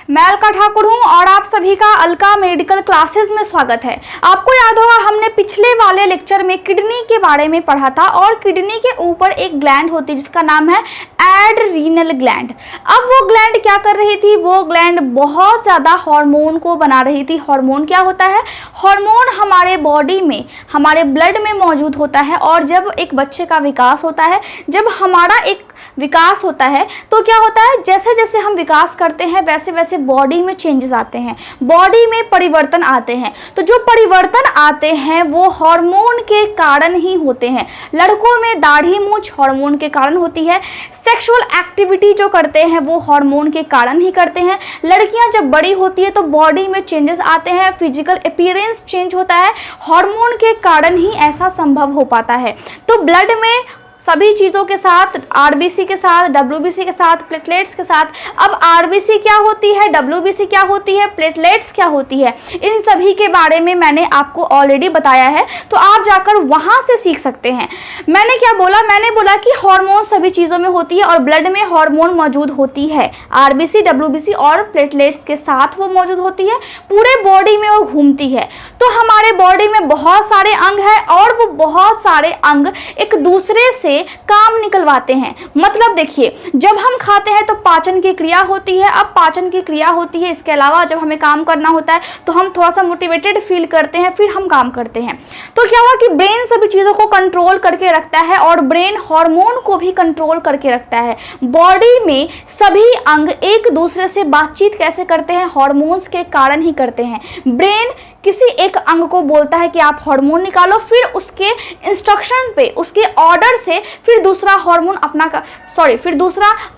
मैं अलका ठाकुर हूं और आप सभी का अलका मेडिकल क्लासेस में स्वागत है। आपको याद होगा हमने पिछले वाले लेक्चर में किडनी के बारे में पढ़ा था और किडनी के ऊपर एक ग्लैंड होती है जिसका नाम है एड्रीनल ग्लैंड। अब वो ग्लैंड क्या कर रही थी? वो ग्लैंड बहुत ज़्यादा हार्मोन को बना रही थी। हार्मोन क्या होता है? हार्मोन हमारे बॉडी में, हमारे ब्लड में मौजूद होता है और जब एक बच्चे का विकास होता है, जब हमारा एक विकास होता है तो क्या होता है, जैसे जैसे हम विकास करते हैं वैसे वैसे बॉडी में चेंजेस आते हैं, बॉडी में परिवर्तन आते हैं। तो जो परिवर्तन आते हैं वो हार्मोन के कारण ही होते हैं। लड़कों में दाढ़ी मूंछ हार्मोन के कारण होती है, सेक्सुअल एक्टिविटी जो करते हैं वो हार्मोन के कारण ही करते हैं। लड़कियां जब बड़ी होती है तो बॉडी में चेंजेस आते हैं, फिजिकल अपीयरेंस चेंज होता है, हार्मोन के कारण ही ऐसा संभव हो पाता है। तो ब्लड में सभी चीज़ों के साथ, आरबीसी के साथ, डब्ल्यूबीसी के साथ, प्लेटलेट्स के साथ, अब आरबीसी क्या होती है, डब्ल्यूबीसी क्या होती है, प्लेटलेट्स क्या होती है, इन सभी के बारे में मैंने आपको ऑलरेडी बताया है, तो आप जाकर वहाँ से सीख सकते हैं। मैंने क्या बोला? मैंने बोला कि हार्मोन सभी चीज़ों में होती है और ब्लड में हार्मोन मौजूद होती है, आरबीसी, डब्ल्यूबीसी और प्लेटलेट्स के साथ वो मौजूद होती है, पूरे बॉडी में वो घूमती है। तो हमारे बॉडी में बहुत सारे अंग हैं और वो बहुत सारे अंग एक दूसरे से काम निकलवाते हैं। मतलब देखिए, जब हम खाते हैं तो पाचन की क्रिया होती है। अब पाचन की क्रिया होती है, इसके अलावा जब हमें काम करना होता है तो हम थोड़ा सा मोटिवेटेड फील करते हैं, फिर हम काम करते हैं। तो क्या हुआ कि ब्रेन सभी चीज़ों को कंट्रोल करके रखता है और ब्रेन हार्मोन को भी कंट्रोल करके रखता है। बॉडी में सभी अंग एक दूसरे से बातचीत कैसे करते हैं? हार्मोन्स के कारण ही करते हैं। ब्रेन किसी एक अंग को बोलता है कि आप हार्मोन निकालो, फिर उसके इंस्ट्रक्शन पे, उसके ऑर्डर से फिर दूसरा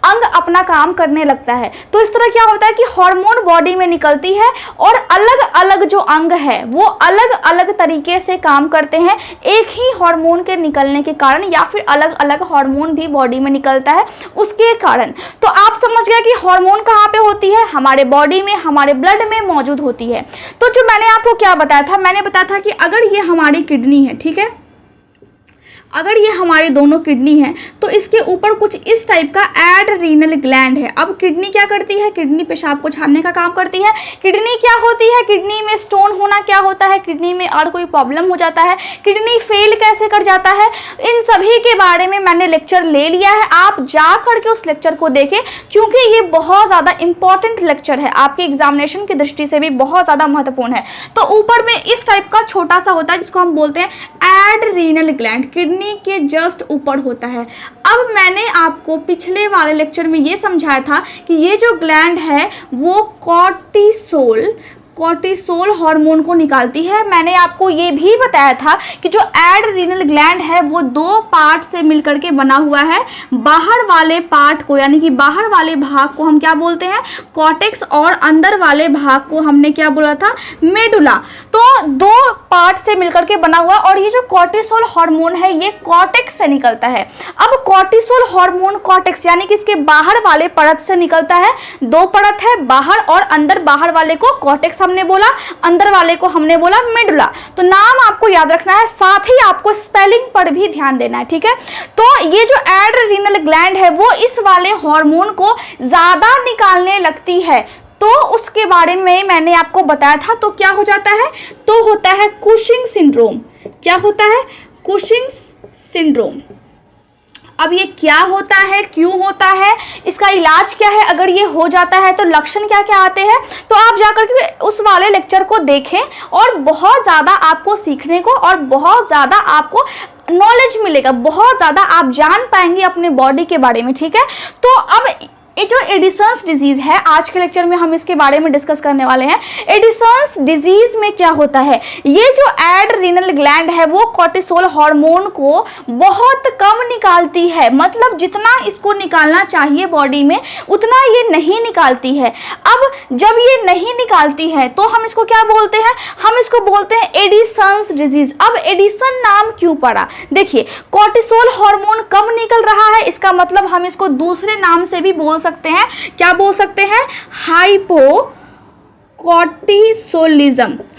अंग अपना काम करने लगता है। तो इस तरह क्या होता है कि हार्मोन बॉडी में निकलती है और अलग अलग जो अंग है वो अलग अलग तरीके से काम करते हैं एक ही हार्मोन के निकलने के कारण, या फिर अलग अलग हार्मोन भी बॉडी में निकलता है उसके कारण। तो आप समझ गए कि हार्मोन कहाँ पे होती है? हमारे बॉडी में, हमारे ब्लड में मौजूद होती है। तो जो मैंने आपको क्या बताया था? मैंने बताया था कि अगर ये हमारी किडनी है, ठीक है, अगर ये हमारी दोनों किडनी है तो इसके ऊपर कुछ इस टाइप का एड्रीनल ग्लैंड है। अब किडनी क्या करती है? किडनी पेशाब को छानने का काम करती है। किडनी क्या होती है? किडनी में स्टोन होना क्या होता है? किडनी में और कोई प्रॉब्लम हो जाता है? किडनी फेल कैसे कर जाता है? इन सभी के बारे में मैंने लेक्चर ले लिया है, आप जा करके उस लेक्चर को देखें क्योंकि ये बहुत ज़्यादा इंपॉर्टेंट लेक्चर है, आपके एग्जामिनेशन की दृष्टि से भी बहुत ज़्यादा महत्वपूर्ण है। तो ऊपर में इस टाइप का छोटा सा होता है जिसको हम बोलते हैं एड्रीनल ग्लैंड, किडनी के जस्ट ऊपर होता है। अब मैंने आपको पिछले वाले लेक्चर में ये समझाया था कि ये जो ग्लैंड है वो कॉर्टिसोल हार्मोन को निकालती है। मैंने आपको ये भी बताया था कि जो एड्रीनल ग्लैंड है वो दो पार्ट से मिलकर के बना हुआ है। बाहर वाले पार्ट को, यानी कि बाहर वाले भाग को हम क्या बोलते हैं? कॉर्टेक्स, और अंदर वाले भाग को हमने क्या बोला था? मेडुला। तो दो पार्ट से मिलकर के बना हुआ, और ये जो कॉर्टिसोल हार्मोन है ये कॉर्टेक्स से निकलता है। अब कॉर्टिसोल हार्मोन कॉर्टेक्स यानी कि इसके बाहर वाले परत से निकलता है। दो परत है, बाहर और अंदर। बाहर वाले को कॉर्टेक्स हमने बोला, अंदर वाले को हमने बोला मेडुला। तो नाम आपको याद रखना है, साथ ही आपको स्पेलिंग पर भी ध्यान देना है, ठीक है। तो ये जो एड्रीनल ग्लैंड है वो इस वाले हार्मोन को ज्यादा निकालने लगती है, तो उसके बारे में मैंने आपको बताया था। तो क्या हो जाता है? तो होता है कुशिंग सिंड्रोम। क्या होता है? Cushing syndrome. अब ये क्या होता है, क्यों होता है, इसका इलाज क्या है? अगर ये हो जाता है तो लक्षण क्या क्या आते हैं? तो आप जाकर के उस वाले लेक्चर को देखें और बहुत ज़्यादा आपको सीखने को और बहुत ज़्यादा आपको नॉलेज मिलेगा, बहुत ज़्यादा आप जान पाएंगे अपने बॉडी के बारे में, ठीक है। तो अब ये जो एडिसन्स डिजीज है, आज के लेक्चर में हम इसके बारे में डिस्कस करने वाले हैं। एडिसन्स डिजीज में क्या होता है? ये जो एड्रीनल ग्लैंड है वो कॉर्टिसोल हार्मोन को बहुत कम निकालती है, मतलब जितना इसको निकालना चाहिए बॉडी में उतना ये नहीं निकालती है। अब जब ये नहीं निकालती है तो हम इसको क्या बोलते हैं? हम इसको बोलते हैं एडिसन्स डिजीज। अब एडिसन नाम क्यों पड़ा? देखिए, कॉर्टिसोल हार्मोन कम निकल रहा है, इसका मतलब हम इसको दूसरे नाम से भी बोल सकते हैं। क्या बोल सकते हैं?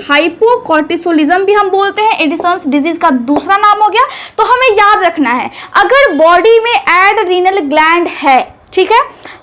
हाइपोकॉर्टिसोलिज्म भी हम बोलते हैं। एडिसन्स डिजीज का दूसरा नाम हो गया। तो हमें याद रखना है, अगर बॉडी में एड्रीनल ग्लैंड है ठीक है,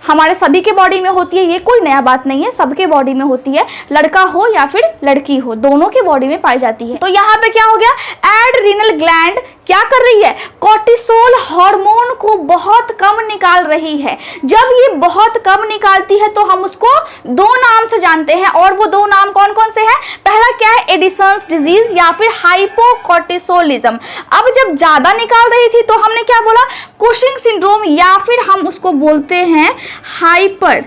हमारे सभी के बॉडी में होती है, ये कोई नया बात नहीं है, सबके बॉडी में होती है, लड़का हो या फिर लड़की हो, दोनों के बॉडी में पाई जाती है। तो यहाँ पे क्या हो गया, एड्रीनल ग्लैंड क्या कर रही है, कोर्टिसोल हार्मोन को बहुत कम निकाल रही है। जब ये बहुत कम निकालती है तो हम उसको दो नाम से जानते हैं, और वो दो नाम कौन कौन से हैं, पहला क्या है, एडिसन्स डिजीज या फिर हाइपोकोर्टिसोलिज्म। अब जब ज्यादा निकाल रही थी तो हमने क्या बोला, कुशिंग सिंड्रोम, या फिर हम उसको बोलते हैं हाइपर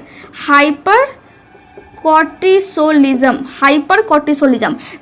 कोर्टिसोलिज्म।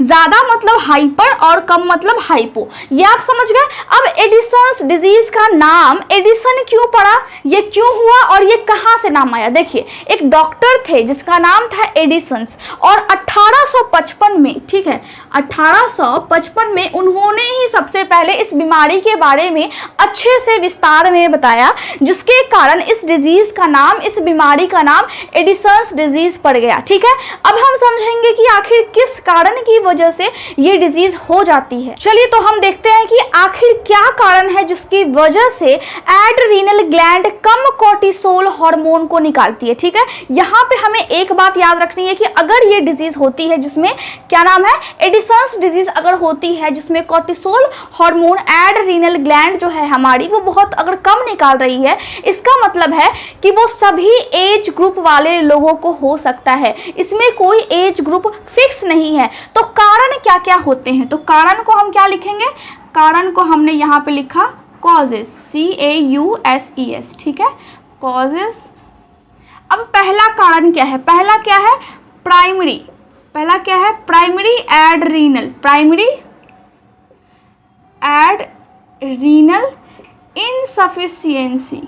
ज्यादा मतलब हाइपर और कम मतलब हाइपो, ये आप समझ गए। अब एडिसन्स डिजीज का नाम एडिसन क्यों पड़ा, ये क्यों हुआ और ये कहां से नाम आया। देखिए, एक डॉक्टर थे जिसका नाम था एडिसन्स, और 1855 में, ठीक है, 1855 में उन्होंने ही सबसे पहले इस बीमारी के बारे में अच्छे से विस्तार में बताया, जिसके कारण इस डिजीज का नाम, इस बीमारी का नाम एडिसन्स डिजीज पड़ गया। ठीक है, अब हम समझेंगे कि आखिर किस कारण की वजह से ये डिजीज हो जाती है। चलिए तो हम देखते हैं कि आखिर क्या कारण है जिसकी वजह से एड्रीनल ग्लैंड कम कोर्टिसोल हार्मोन को निकालती है। ठीक है, यहाँ पे हमें एक बात याद रखनी है कि अगर ये डिजीज होती है जिसमें क्या नाम है, एडिसन्स डिजीज अगर होती है जिसमें कोर्टिसोल हार्मोन एड्रीनल ग्लैंड जो है हमारी वो बहुत अगर कम निकाल रही है, इसका मतलब है कि वो सभी एज ग्रुप वाले लोगों को हो सकता है, इसमें कोई एज ग्रुप फिक्स नहीं है। तो कारण क्या क्या होते हैं, तो कारण को हम क्या लिखेंगे, कारण को हमने यहाँ पे लिखा कॉजेस, CAUSES, ठीक है, कॉजेस। अब पहला कारण क्या है, पहला क्या है, प्राइमरी, पहला क्या है, प्राइमरी एड्रीनल इनसफिशिएंसी।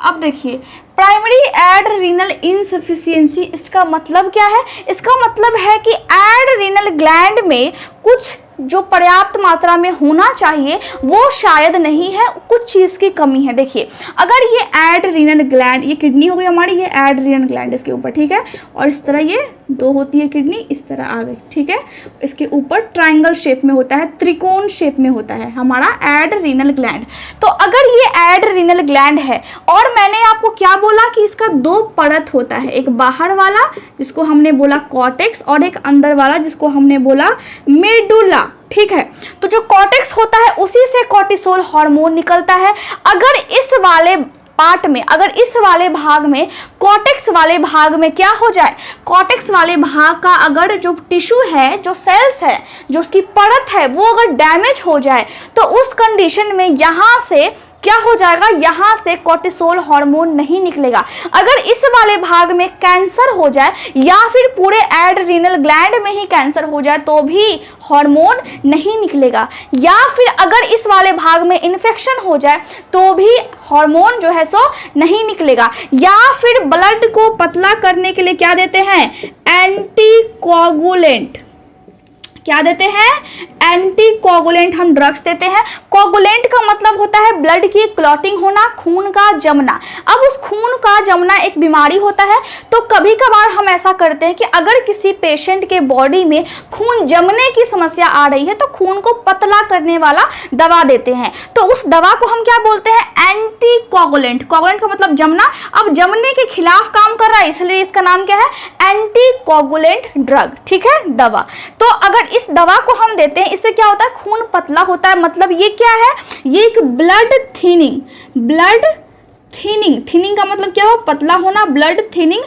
अब देखिए, प्राइमरी एड्रीनल इनसफिशिएंसी, इसका मतलब क्या है, इसका मतलब है कि एड्रीनल ग्लैंड में कुछ जो पर्याप्त मात्रा में होना चाहिए वो शायद नहीं है, कुछ चीज़ की कमी है। देखिए, अगर ये एड्रीनल ग्लैंड, ये किडनी हो गई हमारी, ये एड्रीनल ग्लैंड इसके ऊपर, ठीक है, और इस तरह ये दो होती है किडनी, इस तरह आ गई, ठीक है, इसके ऊपर ट्रायंगल शेप में होता है, त्रिकोण शेप में होता है हमारा एड्रीनल ग्लैंड। तो अगर ये एड्रीनल ग्लैंड है, और मैंने आपको क्या बोला कि इसका दो परत होता है, एक बाहर वाला जिसको हमने बोला कॉर्टेक्स, और एक अंदर वाला जिसको हमने बोला मेडुला। ठीक है, तो जो कॉर्टेक्स होता है उसी से कोर्टिसोल हार्मोन निकलता है। अगर इस वाले पार्ट में, अगर इस वाले भाग में, कॉर्टेक्स वाले भाग में क्या हो जाए, कॉर्टेक्स वाले भाग का अगर जो टिश्यू है, जो सेल्स है, जो उसकी परत है, वो अगर डैमेज हो जाए तो उस कंडीशन में यहाँ से क्या हो जाएगा, यहाँ से कोर्टिसोल हार्मोन नहीं निकलेगा। अगर इस वाले भाग में कैंसर हो जाए या फिर पूरे एड्रीनल ग्लैंड में ही कैंसर हो जाए तो भी हार्मोन नहीं निकलेगा, या फिर अगर इस वाले भाग में इन्फेक्शन हो जाए तो भी हार्मोन जो है सो नहीं निकलेगा, या फिर ब्लड को पतला करने के लिए क्या देते हैं, एंटीकोगुलेंट, क्या देते हैं, एंटीकोगुलेंट हम ड्रग्स देते हैं। कोगुलेंट का मतलब होता है ब्लड की क्लॉटिंग होना, खून का जमना। अब उस खून का जमना एक बीमारी होता है, तो कभी कभार हम ऐसा करते हैं कि अगर किसी पेशेंट के बॉडी में खून जमने की समस्या आ रही है तो खून को पतला करने वाला दवा देते हैं, तो उस दवा को हम क्या बोलते हैं, एंटीकोगुलेंट। कोगुलेंट का मतलब जमना, अब जमने के खिलाफ काम कर रहा है, इसलिए इसका नाम क्या है, एंटीकोगुलेंट ड्रग, ठीक है, दवा। तो अगर इस दवा को हम देते हैं, इससे क्या होता है, खून पतला होता है, मतलब ये क्या है, ये एक ब्लड थिनिंग का मतलब क्या हो, पतला होना, ब्लड थिनिंग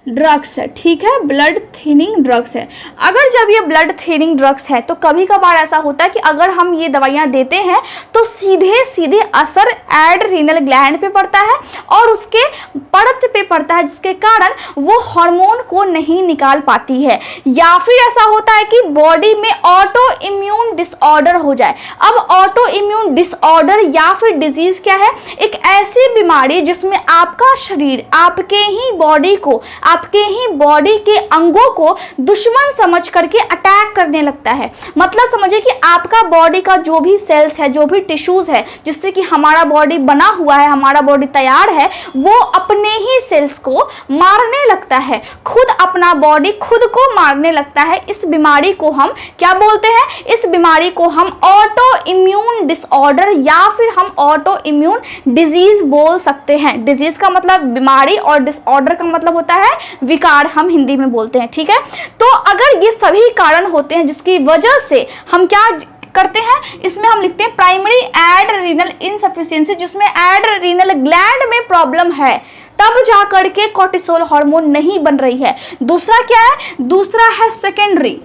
ड्रग्स है, ठीक है, ब्लड थिनिंग ड्रग्स है। अगर जब ये ब्लड थिनिंग ड्रग्स है तो कभी कभार ऐसा होता है कि अगर हम ये दवाइयाँ देते हैं तो सीधे सीधे असर एड्रीनल ग्लैंड पे पड़ता है और उसके परत पे पड़ता है, जिसके कारण वो हार्मोन को नहीं निकाल पाती है, या फिर ऐसा होता है कि बॉडी में ऑटो इम्यून डिसऑर्डर हो जाए। अब ऑटो इम्यून डिसऑर्डर या फिर डिजीज क्या है, एक ऐसी बीमारी जिसमें आपका शरीर आपके ही बॉडी को, आपके ही बॉडी के अंगों को दुश्मन समझ करके अटैक करने लगता है। मतलब समझिए कि आपका बॉडी का जो भी सेल्स है, जो भी टिश्यूज है, जिससे कि हमारा बॉडी बना हुआ है, हमारा बॉडी तैयार है, वो अपने ही सेल्स को मारने लगता है, खुद अपना बॉडी खुद को मारने लगता है। इस बीमारी को हम क्या बोलते हैं? इस बीमारी को हम ऑटो इम्यून डिसऑर्डर या फिर हम ऑटो इम्यून डिजीज बोल सकते हैं। डिजीज का मतलब बीमारी और डिसऑर्डर का मतलब होता है विकार, हम हिंदी में बोलते हैं। ठीक है, तो अगर ये सभी कारण होते हैं जिसकी वजह से हम क्या करते हैं, इसमें हम लिखते हैं प्राइमरी एड्रेनल इनसफिशिएंसी, जिसमें एड्रेनल ग्लैंड में प्रॉब्लम है, तब जाकर के कोर्टिसोल हार्मोन नहीं बन रही है। दूसरा क्या है? दूसरा है सेकेंडरी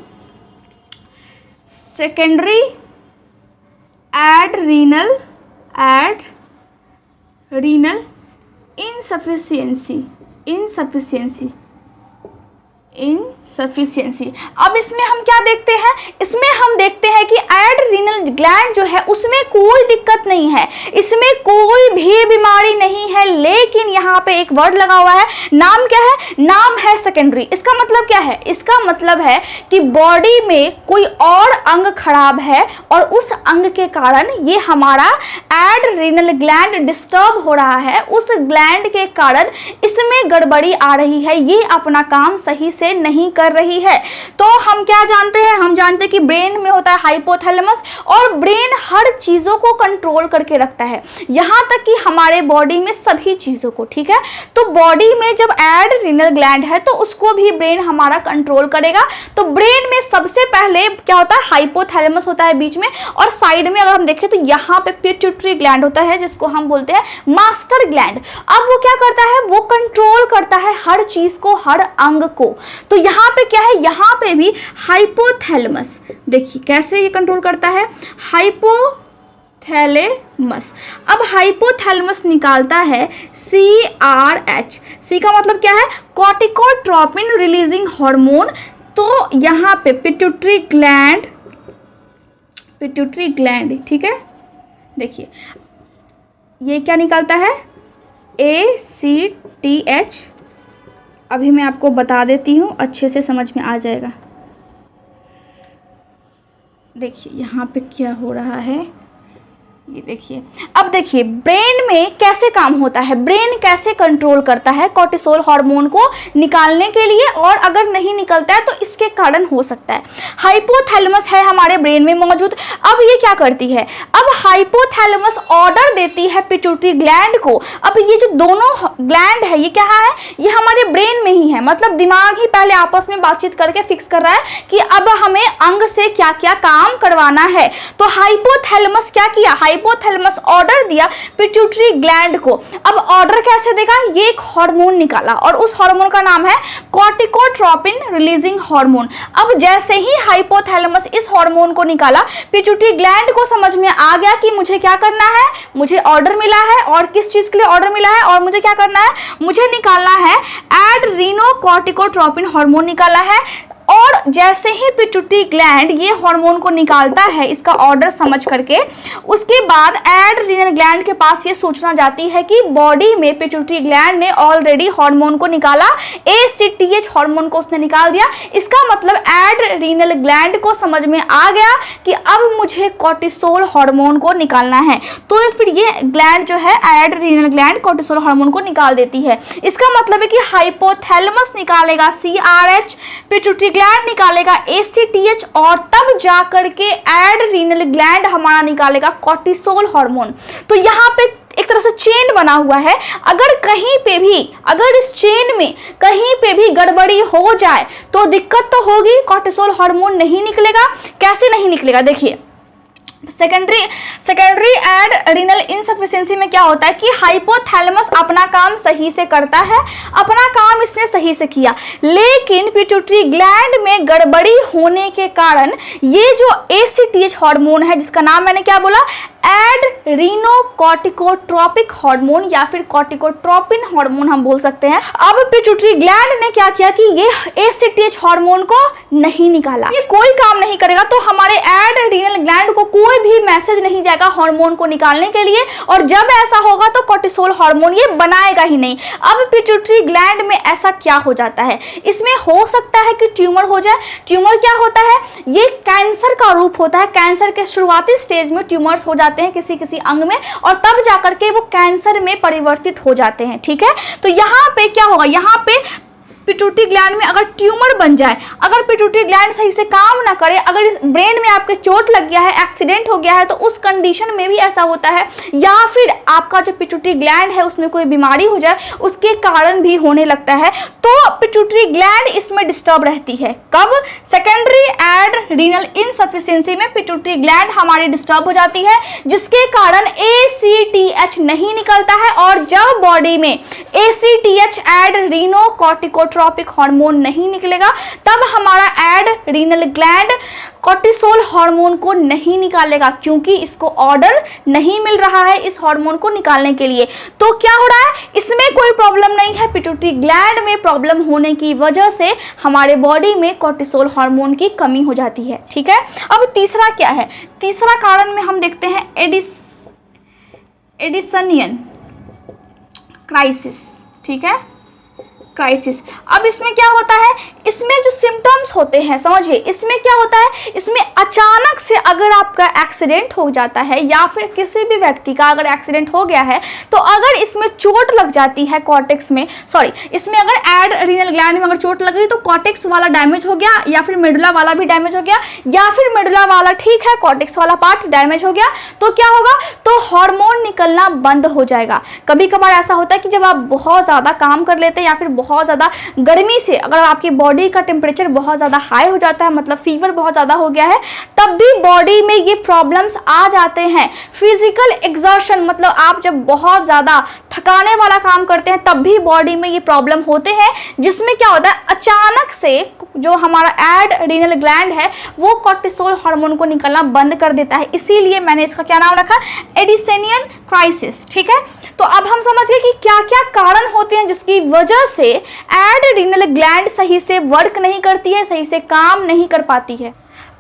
एड्रेनल इनसफिशिएंसी। अब इसमें हम क्या देखते हैं? इसमें हम देखते हैं कि एड्रेनल ग्लैंड जो है उसमें कोई दिक्कत नहीं है, इसमें कोई भी बीमारी नहीं है, लेकिन यहाँ पे एक वर्ड लगा हुआ है, नाम क्या है? नाम है सेकेंडरी। इसका मतलब क्या है? इसका मतलब है कि बॉडी में कोई और अंग खराब है और उस अंग के कारण ये हमारा एड्रेनल ग्लैंड डिस्टर्ब हो रहा है, उस ग्लैंड के कारण इसमें गड़बड़ी आ रही है, ये अपना काम सही से नहीं कर रही है। तो हम क्या जानते हैं? हम जानते हैं कि ब्रेन में होता है हाइपोथैलेमस, और ब्रेन हर चीजों को कंट्रोल करके रखता है, यहां तक कि हमारे बॉडी में सभी चीजों को। ठीक है, तो बॉडी में जब एड्रेनल ग्लैंड है तो उसको भी ब्रेन हमारा कंट्रोल करेगा। तो ब्रेन में सबसे पहले क्या होता है? हाइपोथैलेमस होता है बीच में, और साइड में अगर हम देखें तो यहाँ पे पिट्यूटरी ग्लैंड होता है, जिसको हम बोलते हैं मास्टर ग्लैंड। अब वो क्या करता है? वो कंट्रोल करता है हर चीज को, हर अंग को। तो यहाँ पे क्या है? यहाँ पे भी हाइपोथैलेमस, देखिए कैसे ये कंट्रोल करता है, हाइपोथैलेमस। अब हाइपोथैलेमस निकालता है CRH। सी का मतलब क्या है? Corticotropin releasing hormone. तो यहाँ पे पिट्यूटरी ग्लैंड, ठीक है, देखिए ये क्या निकालता है? ACTH। अभी मैं आपको बता देती हूँ, अच्छे से समझ में आ जाएगा। देखिए यहाँ पे क्या हो रहा है, ये देखिए। अब देखिए ब्रेन में कैसे काम होता है, ब्रेन कैसे कंट्रोल करता है कोर्टिसोल हार्मोन को निकालने के लिए, और अगर नहीं निकलता है तो इसके कारण हो सकता है। हाइपोथैलेमस है हमारे ब्रेन में मौजूद। अब ये क्या करती है? अब हाइपोथैलेमस ऑर्डर देती है पिट्यूटरी ग्लैंड को। अब ये जो दोनों ग्लैंड है ये क्या है? ये हमारे ब्रेन में ही है, मतलब दिमाग ही पहले आपस में बातचीत करके फिक्स कर रहा है कि अब हमें अंग से क्या क्या काम करवाना है। तो हाइपोथैलेमस क्या किया? हाइपोथैलेमस ऑर्डर दिया पिट्यूटरी ग्लैंड को। अब ऑर्डर कैसे देगा? ये एक हार्मोन निकाला, और उस हार्मोन का नाम है कॉर्टिकोट्रोपिन रिलीजिंग हार्मोन। अब जैसे ही हाइपोथैलेमस इस हार्मोन को निकाला, पिट्यूटरी ग्लैंड को समझ में आ गया कि मुझे क्या करना है, मुझे ऑर्डर मिला है, और किस चीज के लिए ऑर्डर मिला है, और मुझे क्या करना है, मुझे निकालना है एड्रेनोकॉर्टिकोट्रोपिन हार्मोन निकाला है। और जैसे ही पिट्यूटरी ग्लैंड ये हार्मोन को निकालता है इसका ऑर्डर समझ करके, उसके बाद एड्रेनल ग्लैंड के पास ये सूचना जाती है कि बॉडी में पिट्यूटरी ग्लैंड ने ऑलरेडी हार्मोन को निकाला, ACTH हार्मोन को उसने निकाल दिया। इसका मतलब एड्रेनल ग्लैंड को समझ में आ गया कि अब मुझे कोर्टिसोल हार्मोन को निकालना है। तो फिर ये ग्लैंड जो है एड्रेनल ग्लैंड कोर्टिसोल हार्मोन को निकाल देती है। इसका मतलब है कि हाइपोथैलेमस निकालेगा CRH, पिट्यूटरी ग्लैंड निकालेगा ACTH, और तब जाकर के एड्रेनल ग्लैंड हमारा निकालेगा कोर्टिसोल हार्मोन। तो यहाँ पे एक तरह से चेन बना हुआ है। अगर कहीं पे भी, अगर इस चेन में कहीं पे भी गड़बड़ी हो जाए तो दिक्कत तो होगी, कोर्टिसोल हार्मोन नहीं निकलेगा। कैसे नहीं निकलेगा? देखिए सेकेंडरी एड्रेनल इनसफिशिएंसी में क्या होता है कि हाइपोथैलेमस अपना काम सही से करता है, अपना काम इसने सही से किया, लेकिन पिट्यूटरी ग्लैंड में गड़बड़ी होने के कारण ये जो ACTH हार्मोन है, जिसका नाम मैंने क्या बोला, एड्रीनोकॉर्टिकोट्रोपिक हार्मोन या फिर कॉर्टिकोट्रोपिन हार्मोन हम बोल सकते हैं। अब पिट्यूटरी ग्लैंड ने क्या किया कि ये ACTH हार्मोन को नहीं निकाला, ये कोई काम नहीं करेगा, तो हमारे एड्रीनल ग्लैंड को कोई भी मैसेज नहीं जाएगा हार्मोन को निकालने के लिए, और जब ऐसा होगा तो कोर्टिसोल हार्मोन ये बनाएगा ही नहीं। अब पिट्यूटरी ग्लैंड में ऐसा क्या हो जाता है, इसमें हो सकता है कि ट्यूमर हो जाए। ट्यूमर क्या होता है, ये कैंसर का रूप होता है। कैंसर के शुरुआती स्टेज में ट्यूमर्स हो जाते हैं किसी किसी अंग में, और तब जाकर के वो कैंसर में परिवर्तित हो जाते हैं। ठीक है, तो यहाँ पे क्या होगा, यहाँ पे पिट्यूटरी ग्लैंड में अगर ट्यूमर बन जाए, अगर पिट्यूटरी ग्लैंड सही से काम ना करे, अगर इस ब्रेन में आपके चोट लग गया है, एक्सीडेंट हो गया है, तो उस कंडीशन में भी ऐसा होता है, या फिर आपका जो पिट्यूटरी ग्लैंड है उसमें कोई बीमारी हो जाए, उसके कारण भी होने लगता है, तो पिट्यूटरी ग्लैंड इसमें डिस्टर्ब रहती है। कब, सेकेंडरी एड्रीनल इनसफिशिएंसी में पिट्यूटरी ग्लैंड हमारी डिस्टर्ब हो जाती है, जिसके कारण ACTH नहीं निकलता है, और जब बॉडी में ACTH एड्रीनोकॉर्टिकोट्रोपिक हार्मोन नहीं निकलेगा, तब हमारा एड्रीनल ग्लैंड कोर्टिसोल हार्मोन को नहीं निकालेगा, क्योंकि इसको ऑर्डर नहीं मिल रहा है इस हार्मोन को निकालने के लिए। तो क्या हो रहा है, इसमें कोई प्रॉब्लम नहीं है, पिट्यूटरी ग्लैंड में प्रॉब्लम होने की वजह से हमारे बॉडी में कोर्टिसोल हार्मोन की कमी हो जाती है। ठीक है, अब तीसरा क्या है, तीसरा कारण में हम देखते हैं एडिसनियन क्राइसिस। ठीक है, क्राइसिस। अब इसमें क्या होता है, इसमें जो सिम्टम्स होते हैं, समझिए इसमें क्या होता है, इसमें अचानक से अगर आपका एक्सीडेंट हो जाता है, या फिर किसी भी व्यक्ति का अगर एक्सीडेंट हो गया है, तो अगर इसमें चोट लग जाती है कॉर्टेक्स में, सॉरी इसमें अगर एड्रीनल ग्लैंड में अगर चोट लग गई, तो कॉर्टेक्स वाला डैमेज हो गया, या फिर मेडुला वाला भी डैमेज हो गया, या फिर मेडुला वाला ठीक है, कॉर्टेक्स वाला पार्ट डैमेज हो गया, तो क्या होगा, तो हार्मोन निकलना बंद हो जाएगा। कभी कभार ऐसा होता है कि जब आप बहुत ज़्यादा काम कर लेते हैं, या फिर बहुत ज़्यादा गर्मी से अगर आपकी बॉडी का टेम्परेचर बहुत ज़्यादा हाई हो जाता है, मतलब फीवर बहुत ज़्यादा हो गया है, तब भी बॉडी में ये प्रॉब्लम्स आ जाते हैं। फिजिकल एक्सर्शन, मतलब आप जब बहुत ज़्यादा थकाने वाला काम करते हैं, तब भी बॉडी में ये प्रॉब्लम होते हैं, जिसमें क्या होता है, अचानक से जो हमारा एड्रीनल ग्लैंड है वो कोर्टिसोल हार्मोन को निकलना बंद कर देता है। इसीलिए मैंने इसका क्या नाम रखा, एडिसनियन क्राइसिस। ठीक है, तो अब हम समझ गए कि क्या क्या कारण होते हैं जिसकी वजह से एड्रीनल ग्लैंड सही से वर्क नहीं करती है, सही से काम नहीं कर पाती है।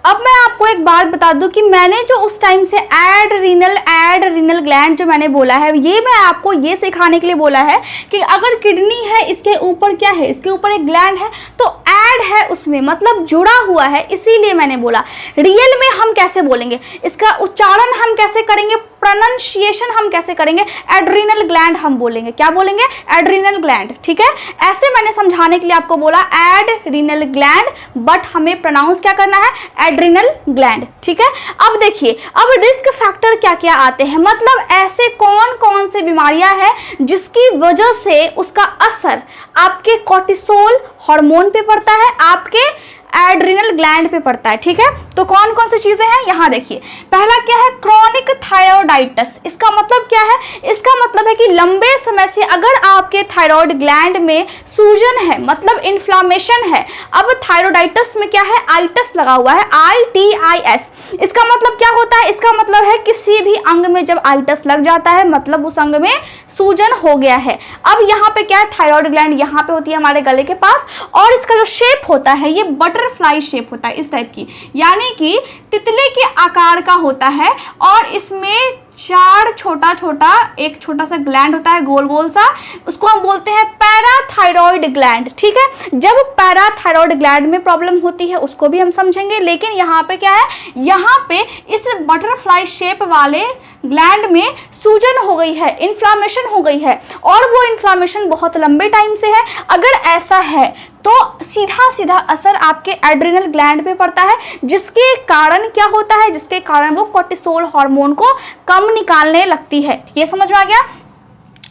अब मैं आपको एक बात बता दूं कि मैंने जो उस टाइम से एड्रीनल ग्लैंड जो मैंने बोला है, ये मैं आपको ये सिखाने के लिए बोला है कि अगर किडनी है, इसके ऊपर क्या है, इसके ऊपर एक ग्लैंड है, तो ऐड है उसमें, मतलब जुड़ा हुआ है, इसीलिए मैंने बोला। रियल में हम कैसे बोलेंगे, इसका उच्चारण हम कैसे करेंगे, प्रोनाउंसिएशन हम कैसे करेंगे, एड्रीनल ग्लैंड हम बोलेंगे। क्या बोलेंगे, एड्रीनल ग्लैंड। ठीक है, ऐसे मैंने समझाने के लिए आपको बोला एड्रीनल ग्लैंड, बट हमें प्रोनाउंस क्या करना है, एड्रीनल ग्लैंड। ठीक है, अब देखिए, अब रिस्क फैक्टर क्या क्या आते हैं, मतलब ऐसे कौन कौन से बीमारियां हैं जिसकी वजह से उसका असर आपके कोर्टिसोल हार्मोन पे पड़ता है, आपके एड्रीनल ग्लैंड पे पड़ता है। ठीक है, तो कौन कौन सी चीजें हैं, यहाँ देखिए। पहला क्या है, क्रोनिक थायराइडाइटिस। इसका मतलब क्या है, इसका मतलब है कि लंबे समय से अगर आपके थायराइड ग्लैंड में सूजन है, मतलब इन्फ्लामेशन है। अब थायराइडाइटिस में क्या है, आइटस लगा हुआ है, ITIS। इसका मतलब क्या होता है, इसका मतलब है किसी भी अंग में जब आइटस लग जाता है, मतलब उस अंग में सूजन हो गया है। अब यहाँ पे क्या है, थायराइड ग्लैंड यहाँ पे होती है हमारे गले के पास, और इसका जो शेप होता है ये बटरफ्लाई शेप होता है, इस टाइप की, यानी कि तितले के आकार का होता है, और इसमें चार छोटा छोटा, एक छोटा सा ग्लैंड होता है गोल गोल सा, उसको हम बोलते हैं पैराथायरॉइड ग्लैंड। ठीक है, जब पैराथायरॉइड ग्लैंड में प्रॉब्लम होती है उसको भी हम समझेंगे, लेकिन यहाँ पे क्या है, यहाँ पे इस बटरफ्लाई शेप वाले ग्लैंड में सूजन हो गई है, इन्फ्लामेशन हो गई है, और वो इन्फ्लामेशन बहुत लंबे टाइम से है। अगर ऐसा है तो सीधा सीधा असर आपके एड्रिनल ग्लैंड पे पड़ता है, जिसके कारण क्या होता है, जिसके कारण वो कोर्टिसोल हार्मोन को कम निकालने लगती है। ये समझ में आ गया।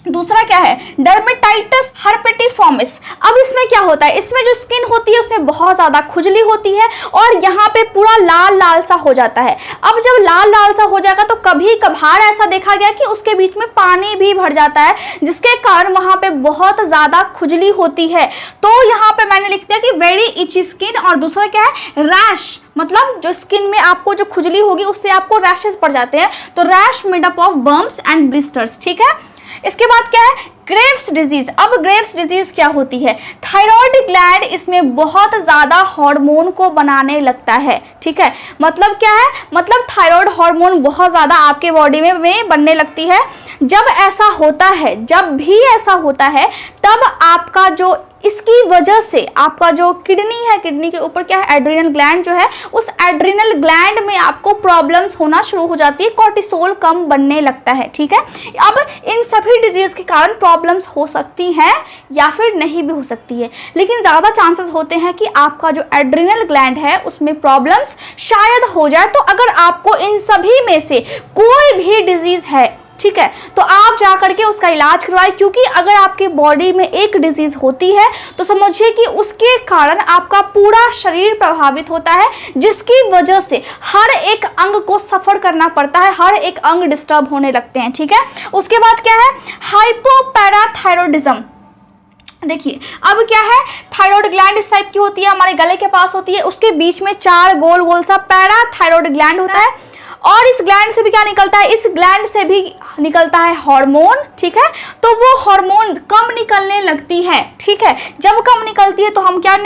दूसरा क्या है, डर्मेटाइटिस हर्पेटिफॉर्मिस। अब इसमें क्या होता है, इसमें जो स्किन होती है उसमें बहुत ज्यादा खुजली होती है और यहाँ पे पूरा लाल लाल सा हो जाता है। अब जब लाल लाल सा हो जाएगा तो कभी कभार ऐसा देखा गया कि उसके बीच में पानी भी भर जाता है, जिसके कारण वहां पे बहुत ज्यादा खुजली होती है। तो यहाँ पे मैंने लिख दिया कि वेरी इची स्किन। और दूसरा क्या है, रैश, मतलब जो स्किन में आपको जो खुजली होगी उससे आपको रैशेस पड़ जाते हैं, तो rash made up of bumps and blisters. ठीक है, इसके बाद क्या है, ग्रेव्स डिजीज। अब ग्रेव्स डिजीज क्या होती है, थायराइड ग्लैंड इसमें बहुत ज्यादा हार्मोन को बनाने लगता है। ठीक है, मतलब क्या है, मतलब थायराइड हार्मोन बहुत ज्यादा आपके बॉडी में बनने लगती है। जब ऐसा होता है, जब भी ऐसा होता है, तब आपका जो इसकी वजह से आपका जो किडनी है, किडनी के ऊपर क्या है, एड्रिनल ग्लैंड जो है, उस एड्रिनल ग्लैंड में आपको प्रॉब्लम्स होना शुरू हो जाती है, कोर्टिसोल कम बनने लगता है। ठीक है, अब इन सभी डिजीज के कारण प्रॉब्लम्स हो सकती हैं या फिर नहीं भी हो सकती है, लेकिन ज़्यादा चांसेस होते हैं कि आपका जो एड्रिनल ग्लैंड है उसमें प्रॉब्लम्स शायद हो जाए। तो अगर आपको इन सभी में से कोई भी डिजीज है, ठीक है, तो आप जा करके उसका इलाज करवाएं, क्योंकि अगर आपकी बॉडी में एक डिजीज होती है तो समझिए कि उसके कारण आपका पूरा शरीर प्रभावित होता है, जिसकी वजह से हर एक अंग को सफर करना पड़ता है, हर एक अंग डिस्टर्ब होने लगते हैं। ठीक है, उसके बाद क्या है, हाइपोपैराथायरॉयडिज्म। देखिए, अब क्या है, थायराइड ग्लैंड इस टाइप की होती है, हमारे गले के पास होती है, उसके बीच में 4 गोल गोल सा पैराथायरॉयड ग्लैंड होता है। और इस ग्लैंड से भी क्या निकलता है, इस ग्लैंड से भी निकलता है हार्मोन। ठीक है, तो वो हार्मोन कम निकलने लगती है। ठीक है, जब कम निकलती है तो हम क्या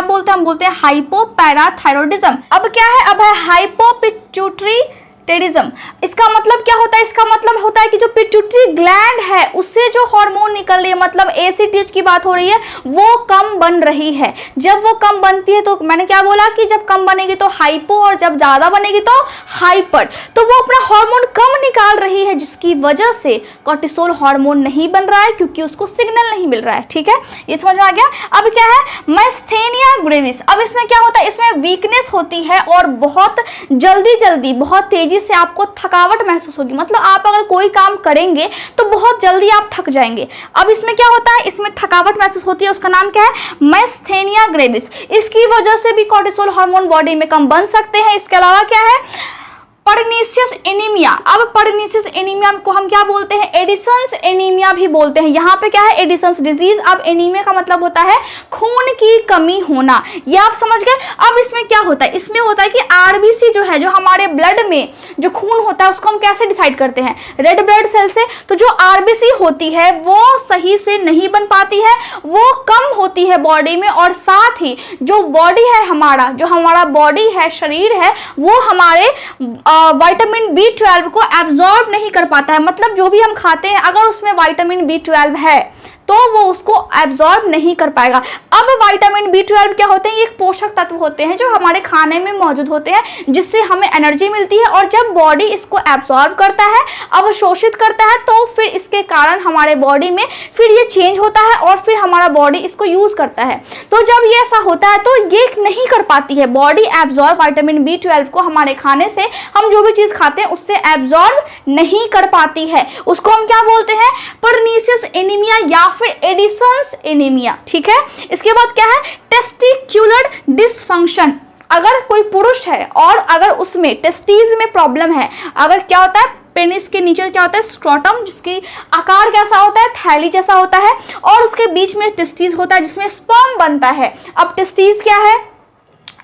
बोलते हैं, हम बोलते हैं हाइपोपैराथायरॉयडिज्म। अब क्या है, अब है हाइपोपिट्यूटरी टेरिज्म। इसका मतलब क्या होता है, इसका मतलब होता है कि जो पिट्यूटरी ग्लैंड है उससे जो हार्मोन निकल रही है, मतलब एसीटीएच की बात हो रही है, वो कम बन रही है। जब वो कम बनती है तो मैंने क्या बोला कि जब कम बनेगी तो हाइपो, और जब ज्यादा बनेगी तो हाइपर। तो वो अपना हार्मोन कम निकाल रही है, जिसकी वजह से कोर्टिसोल हार्मोन नहीं बन रहा है, क्योंकि उसको सिग्नल नहीं मिल रहा है। ठीक है, ये समझ में आ गया। अब क्या है, माइस्थेनिया ग्रेविस। अब इसमें क्या होता है, इसमें वीकनेस होती है और बहुत जल्दी बहुत तेजी से आपको थकावट महसूस होगी, मतलब आप अगर कोई काम करेंगे तो बहुत जल्दी आप थक जाएंगे। अब इसमें क्या होता है, इसमें थकावट महसूस होती है, उसका नाम क्या है, माइस्थेनिया ग्रेविस। इसकी वजह से भी कोर्टिसोल हार्मोन बॉडी में कम बन सकते हैं। इसके अलावा क्या है, पर्नीशियस एनीमिया। अब पर्नीशियस एनीमिया को हम क्या बोलते हैं, एडिसन्स एनीमिया भी बोलते हैं। यहाँ पे क्या है, एडिसन्स डिजीज। अब एनीमिया का मतलब होता है खून की कमी होना, ये आप समझ गए। अब इसमें क्या होता है, इसमें होता है कि आरबीसी जो है, जो हमारे ब्लड में जो खून होता है उसको हम कैसे डिसाइड करते हैं, रेड ब्लड सेल से। तो जो आरबीसी होती है वो सही से नहीं बन पाती है, वो कम होती है बॉडी में, और साथ ही जो बॉडी है हमारा, जो हमारा बॉडी है, शरीर है, वो हमारे विटामिन B12 को एब्जॉर्ब नहीं कर पाता है। मतलब जो भी हम खाते हैं अगर उसमें विटामिन B12 है तो वो उसको एब्जॉर्ब नहीं कर पाएगा। अब विटामिन B12 क्या होते हैं, ये एक पोषक तत्व होते हैं जो हमारे खाने में मौजूद होते हैं, जिससे हमें एनर्जी मिलती है, और जब बॉडी इसको एब्जॉर्ब करता है, अवशोषित करता है, तो फिर इसके कारण हमारे बॉडी में फिर ये चेंज होता है और फिर हमारा बॉडी इसको यूज करता है। तो जब ये ऐसा होता है तो ये नहीं कर पाती है बॉडी एब्जॉर्ब विटामिन B12 को, हमारे खाने से हम जो भी चीज खाते हैं उससे एब्जॉर्ब नहीं कर पाती है। उसको हम क्या बोलते हैं, पर्नीशियस एनीमिया या फिर एडिसन्स एनीमिया। ठीक है, इसके बाद क्या है, टेस्टिक्युलर डिसफंक्शन। अगर कोई पुरुष है और अगर उसमें टेस्टीज में प्रॉब्लम है, अगर क्या होता है, पेनिस के नीचे क्या होता है, स्क्रोटम, जिसकी आकार कैसा होता है, थैली जैसा होता है, और उसके बीच में टेस्टीज होता है जिसमें स्पर्म बनता है। अब टेस्टीज क्या है,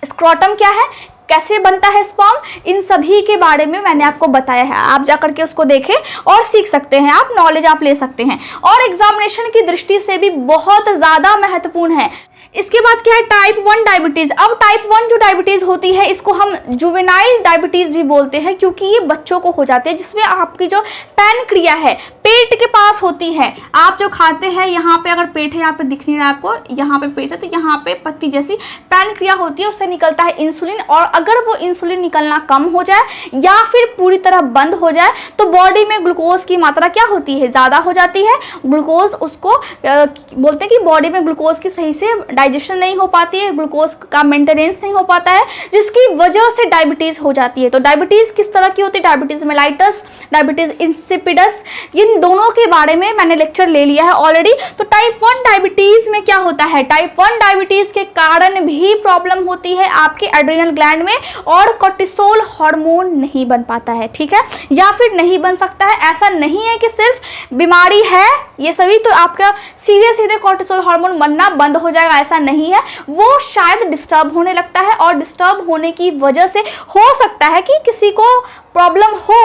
स्क्रोटम क्या है, कैसे बनता है स्पर्म, इन सभी के बारे में मैंने आपको बताया है। आप जाकर के उसको देखें और सीख सकते हैं, आप नॉलेज आप ले सकते हैं, और एग्जामिनेशन की दृष्टि से भी बहुत ज़्यादा महत्वपूर्ण है। इसके बाद क्या है, टाइप 1 डायबिटीज। अब टाइप 1 जो डायबिटीज होती है इसको हम जुवेनाइल डायबिटीज भी बोलते हैं, क्योंकि ये बच्चों को हो जाती है, जिसमें आपकी जो पैनक्रिया है पेट के पास होती है। आप जो खाते हैं, यहाँ पे अगर पेट है, यहाँ पे दिख नहीं रहा है आपको, यहाँ पे पेट है, तो यहाँ पे पत्ती जैसी पैनक्रिया होती है, उससे निकलता है इंसुलिन, और अगर वो इंसुलिन निकलना कम हो जाए या फिर पूरी तरह बंद हो जाए तो बॉडी में ग्लूकोज की मात्रा क्या होती है, ज़्यादा हो जाती है। ग्लूकोज उसको बोलते हैं कि बॉडी में ग्लूकोज की सही से डाइजेशन नहीं हो पाती है, ग्लूकोज का मेंटेनेंस नहीं हो पाता है, जिसकी वजह से डायबिटीज हो जाती है। तो डायबिटीज किस तरह की होती है, डायबिटीज मेलाइटस, डायबिटीज इंसिपिडस, इन दोनों के बारे में मैंने लेक्चर ले लिया है ऑलरेडी। तो टाइप 1 डायबिटीज में क्या होता है, टाइप 1 डायबिटीज के कारण भी प्रॉब्लम होती है आपके एड्रिनल ग्लैंड में, और कोर्टिसोल हार्मोन नहीं बन पाता है, ठीक है, या फिर नहीं बन सकता है। ऐसा नहीं है कि सिर्फ बीमारी है ये सभी तो आपका सीधे सीधे कोर्टिसोल हार्मोन बनना बंद हो जाएगा, ऐसा नहीं है। वो शायद डिस्टर्ब होने लगता है, और डिस्टर्ब होने की वजह से हो सकता है कि किसी को प्रॉब्लम हो